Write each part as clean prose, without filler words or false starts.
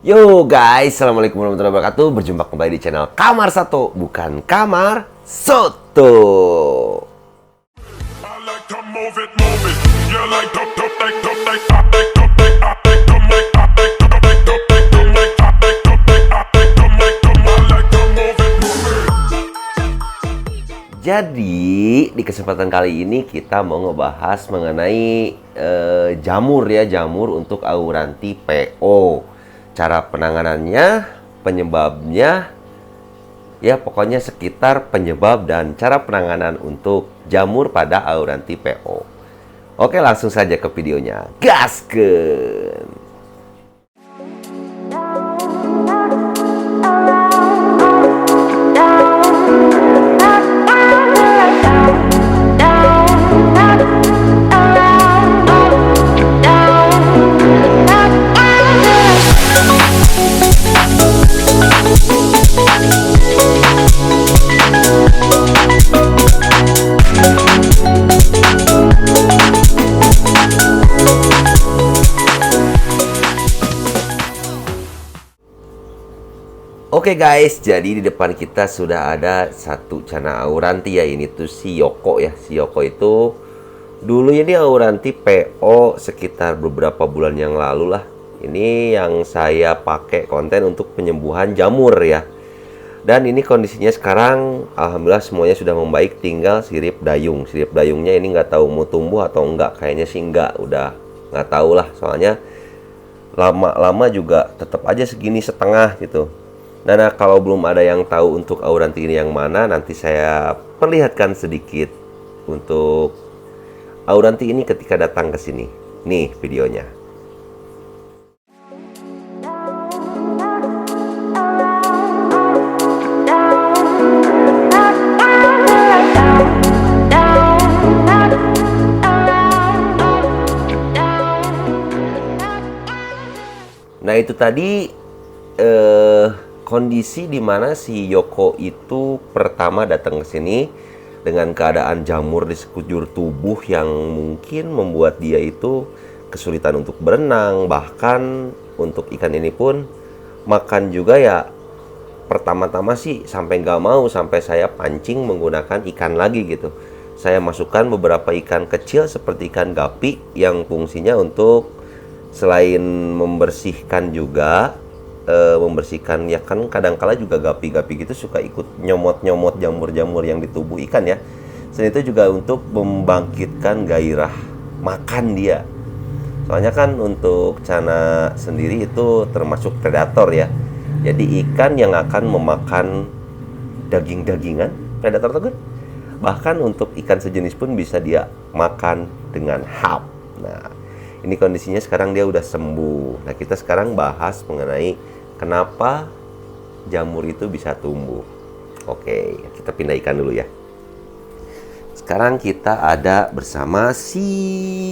Yo guys, assalamualaikum warahmatullahi wabarakatuh. Berjumpa kembali di channel Kamar Sato, bukan Kamar Soto. I like to move it, move it. You like to like to like I like to like I like to make I like to like to like to make I like to like I like to make I like to move it, move it. Jadi di kesempatan kali ini kita mau ngebahas mengenai jamur ya, jamur untuk auranti PO. Cara penanganannya, penyebabnya, ya pokoknya sekitar penyebab dan cara penanganan untuk jamur pada auranti PO. Oke, langsung saja ke videonya. Gaskeun! Oke guys, jadi di depan kita sudah ada satu cana auranti ya. Ini tuh si Yoko ya. Si Yoko itu dulunya dia auranti PO sekitar beberapa bulan yang lalu lah. Ini yang saya pakai konten untuk penyembuhan jamur ya. Dan ini kondisinya sekarang alhamdulillah semuanya sudah membaik, tinggal sirip dayung. Sirip dayungnya ini nggak tahu mau tumbuh atau enggak. Kayaknya sih enggak, udah nggak tahu lah. Soalnya lama-lama juga tetap aja segini setengah gitu. Nah, kalau belum ada yang tahu untuk auranti ini yang mana, nanti saya perlihatkan sedikit untuk auranti ini ketika datang ke sini. Nih videonya. Nah, itu tadi kondisi di mana si Yoko itu pertama datang ke sini dengan keadaan jamur di sekujur tubuh yang mungkin membuat dia itu kesulitan untuk berenang. Bahkan untuk ikan ini pun makan juga ya, pertama-tama sih sampai nggak mau, sampai saya pancing menggunakan ikan lagi gitu. Saya masukkan beberapa ikan kecil seperti ikan gapi yang fungsinya untuk selain membersihkan juga, membersihkan ya, kan kadangkala juga gapi-gapi gitu suka ikut nyomot-nyomot jamur-jamur yang di tubuh ikan ya. Selain itu juga untuk membangkitkan gairah makan dia. Soalnya kan untuk cana sendiri itu termasuk predator ya. Jadi ikan yang akan memakan daging-dagingan, predator tersebut. Bahkan untuk ikan sejenis pun bisa dia makan dengan hap. Nah, ini kondisinya sekarang dia udah sembuh. Nah, kita sekarang bahas mengenai kenapa jamur itu bisa tumbuh. Oke, kita pindah ikan dulu ya. Sekarang kita ada bersama si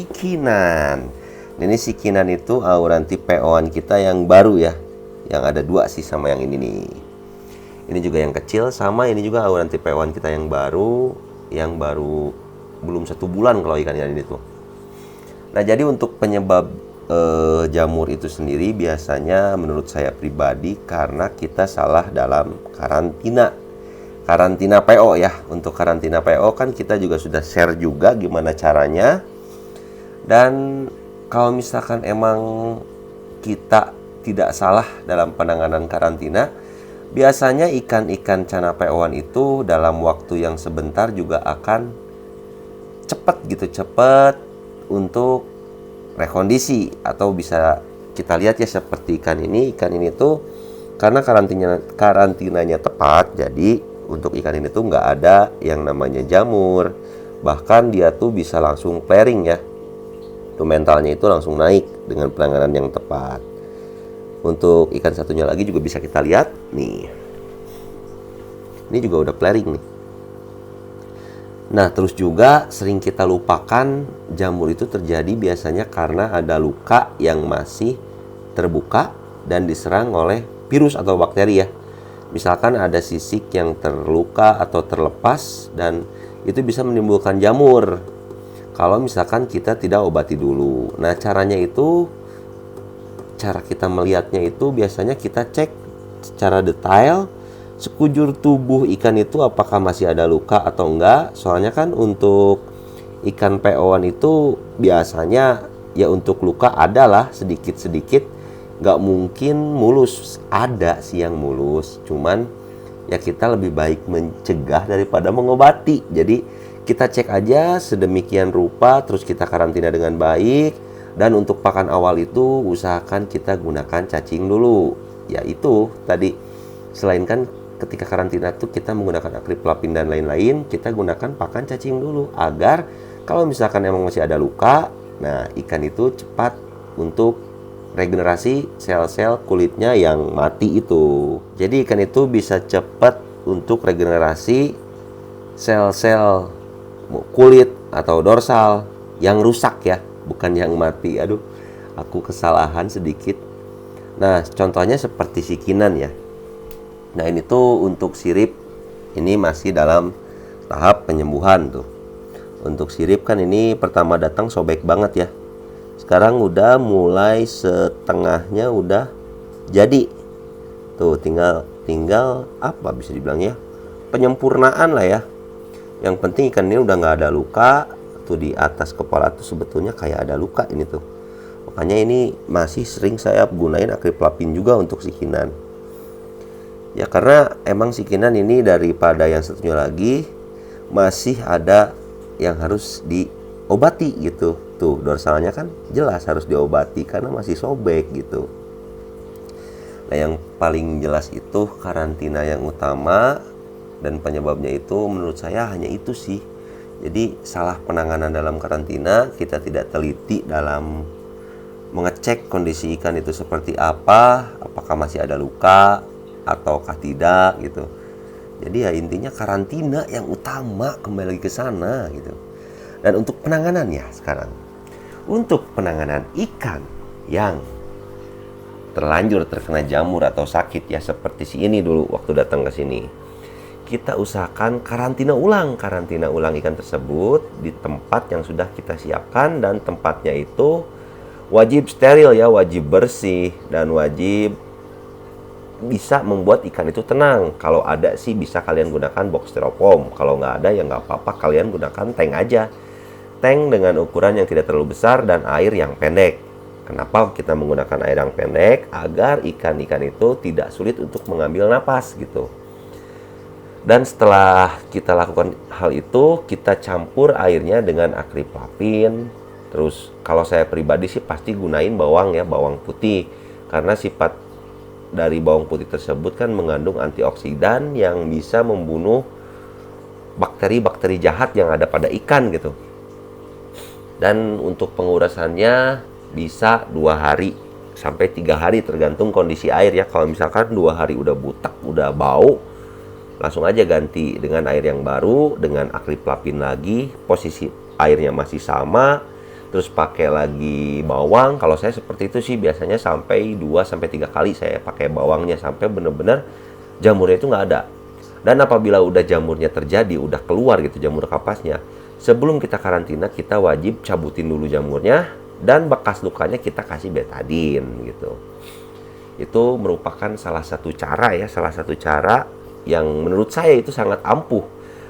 Kinan. Ini si Kinan itu auranti PO-an kita yang baru ya. Yang ada dua sih sama yang ini nih. Ini juga yang kecil, sama ini juga auranti PO-an kita yang baru. Yang baru belum 1 bulan kalau ikan ini tuh. Nah, jadi untuk penyebab jamur itu sendiri biasanya menurut saya pribadi karena kita salah dalam karantina PO ya. Untuk karantina PO kan kita juga sudah share juga gimana caranya. Dan kalau misalkan emang kita tidak salah dalam penanganan karantina, biasanya ikan-ikan cana PO-an itu dalam waktu yang sebentar juga akan cepat untuk rekondisi. Atau bisa kita lihat ya seperti ikan ini tuh karena karantinanya tepat, jadi untuk ikan ini tuh nggak ada yang namanya jamur. Bahkan dia tuh bisa langsung flaring ya, tuh mentalnya itu langsung naik dengan penanganan yang tepat. Untuk ikan satunya lagi juga bisa kita lihat nih, ini juga udah flaring nih. Nah, terus juga sering kita lupakan jamur itu terjadi biasanya karena ada luka yang masih terbuka dan diserang oleh virus atau bakteri ya. Misalkan ada sisik yang terluka atau terlepas dan itu bisa menimbulkan jamur. kalau misalkan kita tidak obati dulu. Nah, caranya itu cara kita melihatnya itu biasanya kita cek secara detail sekujur tubuh ikan itu apakah masih ada luka atau enggak. Soalnya kan untuk ikan PO-an itu biasanya ya untuk luka adalah sedikit-sedikit, nggak mungkin mulus. Ada sih yang mulus, cuman ya kita lebih baik mencegah daripada mengobati. Jadi kita cek aja sedemikian rupa, terus kita karantina dengan baik. Dan untuk pakan awal itu usahakan kita gunakan cacing dulu. Ya itu tadi, selain kan ketika karantina tuh kita menggunakan akriplavin dan lain-lain, kita gunakan pakan cacing dulu agar kalau misalkan emang masih ada luka, nah ikan itu cepat untuk regenerasi sel-sel kulitnya yang mati itu. Jadi ikan itu bisa cepat untuk regenerasi sel-sel kulit atau dorsal yang rusak ya, bukan yang mati. Aduh, aku kesalahan sedikit. Nah, contohnya seperti sikinan ya. Nah, ini tuh untuk sirip ini masih dalam tahap penyembuhan tuh. Untuk sirip kan ini pertama datang sobek banget ya. Sekarang udah mulai setengahnya udah jadi. Tuh tinggal apa bisa dibilang ya? Penyempurnaan lah ya. Yang penting ikan ini udah nggak ada luka. Tuh di atas kepala tuh sebetulnya kayak ada luka ini tuh. Makanya ini masih sering saya gunain akriplavin juga untuk sikinan. Ya karena emang sikinan ini daripada yang satunya lagi masih ada yang harus diobati gitu. Tuh dorsalnya kan jelas harus diobati karena masih sobek gitu. Nah yang paling jelas itu karantina yang utama, dan penyebabnya itu menurut saya hanya itu sih. Jadi salah penanganan dalam karantina, kita tidak teliti dalam mengecek kondisi ikan itu seperti apa, apakah masih ada luka ataukah tidak gitu. Jadi ya intinya karantina yang utama, kembali lagi ke sana gitu. Dan untuk penanganannya sekarang, untuk penanganan ikan yang terlanjur terkena jamur atau sakit ya seperti si ini dulu waktu datang ke sini, kita usahakan karantina ulang ikan tersebut di tempat yang sudah kita siapkan, dan tempatnya itu wajib steril ya, wajib bersih, dan wajib bisa membuat ikan itu tenang. Kalau ada sih bisa kalian gunakan box styrofoam, kalau nggak ada ya nggak apa-apa, kalian gunakan tank aja, tank dengan ukuran yang tidak terlalu besar dan air yang pendek. Kenapa kita menggunakan air yang pendek? Agar ikan-ikan itu tidak sulit untuk mengambil napas gitu. Dan setelah kita lakukan hal itu, kita campur airnya dengan akriplavin. Terus kalau saya pribadi sih pasti gunain bawang ya, bawang putih. Karena sifat dari bawang putih tersebut kan mengandung antioksidan yang bisa membunuh bakteri-bakteri jahat yang ada pada ikan gitu. Dan untuk pengurasannya bisa 2 hari sampai 3 hari tergantung kondisi air ya. Kalau misalkan 2 hari udah butak, udah bau, langsung aja ganti dengan air yang baru, dengan akriplavin lagi, posisi airnya masih sama, terus pakai lagi bawang. Kalau saya seperti itu sih biasanya sampai 2-3 kali saya pakai bawangnya sampai bener-bener jamurnya itu nggak ada. Dan apabila udah jamurnya terjadi, udah keluar gitu jamur kapasnya, sebelum kita karantina kita wajib cabutin dulu jamurnya, dan bekas lukanya kita kasih betadin gitu. Itu merupakan salah satu cara ya, salah satu cara yang menurut saya itu sangat ampuh.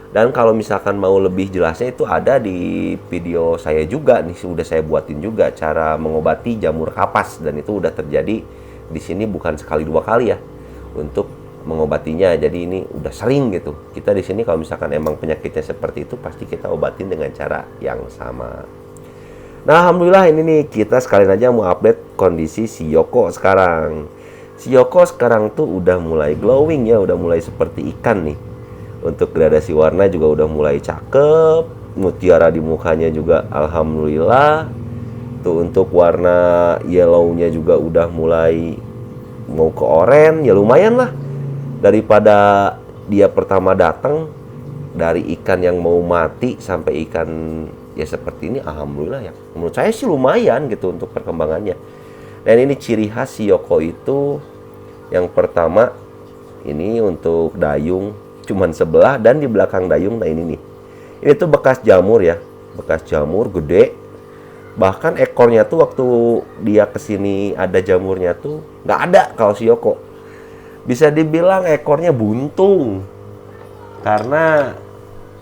Dan kalau misalkan mau lebih jelasnya itu ada di video saya juga nih, sudah saya buatin juga cara mengobati jamur kapas, dan itu udah terjadi di sini bukan sekali 2 kali ya untuk mengobatinya. Jadi ini udah sering gitu. Kita di sini kalau misalkan emang penyakitnya seperti itu pasti kita obatin dengan cara yang sama. Nah, alhamdulillah ini nih kita sekalian aja mau update kondisi si Yoko sekarang. Si Yoko sekarang tuh udah mulai glowing ya, udah mulai seperti ikan nih. Untuk gradasi warna juga udah mulai cakep, mutiara di mukanya juga alhamdulillah. Tuh untuk warna yellow-nya juga udah mulai mau ke oranye, ya lumayan lah. Daripada dia pertama datang dari ikan yang mau mati sampai ikan ya seperti ini, alhamdulillah ya. Menurut saya sih lumayan gitu untuk perkembangannya. Dan ini ciri khas si Yoko itu, yang pertama ini untuk dayung cuman sebelah, dan di belakang dayung, nah ini nih. Ini tuh bekas jamur ya, bekas jamur gede. Bahkan ekornya tuh waktu dia kesini ada jamurnya tuh nggak ada kalau si Yoko. Bisa dibilang ekornya buntung karena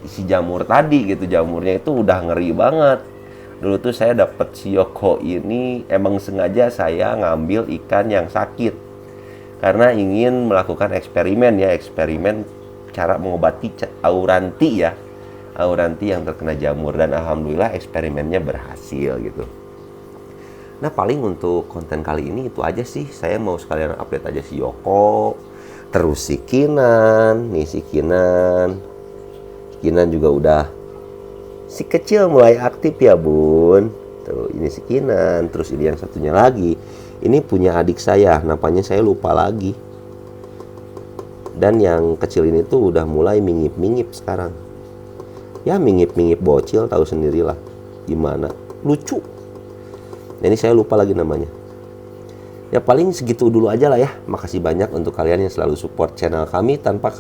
si jamur tadi gitu. Jamurnya itu udah ngeri banget. Dulu tuh saya dapet si Yoko ini emang sengaja saya ngambil ikan yang sakit karena ingin melakukan eksperimen cara mengobati auranti ya. Auranti yang terkena jamur, dan alhamdulillah eksperimennya berhasil gitu. Nah, paling untuk konten kali ini itu aja sih. Saya mau sekalian update aja si Yoko, terus si Kinan. Nih si Kinan juga udah si kecil mulai aktif ya bun. Tuh ini si Kinan. Terus ini yang satunya lagi, ini punya adik saya, namanya saya lupa lagi. Dan yang kecil ini tuh udah mulai mingip-mingip sekarang. Ya mingip-mingip bocil, tahu sendirilah gimana, lucu. Ini saya lupa lagi namanya. Ya paling segitu dulu aja lah ya. Makasih banyak untuk kalian yang selalu support channel kami. Tanpa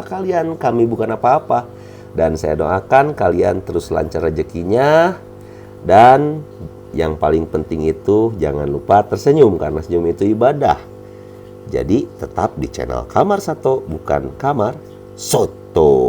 kalian kami bukan apa-apa. Dan saya doakan kalian terus lancar rezekinya. Dan yang paling penting itu jangan lupa tersenyum, karena senyum itu ibadah. Jadi tetap di channel Kamar Sato, bukan Kamar Soto.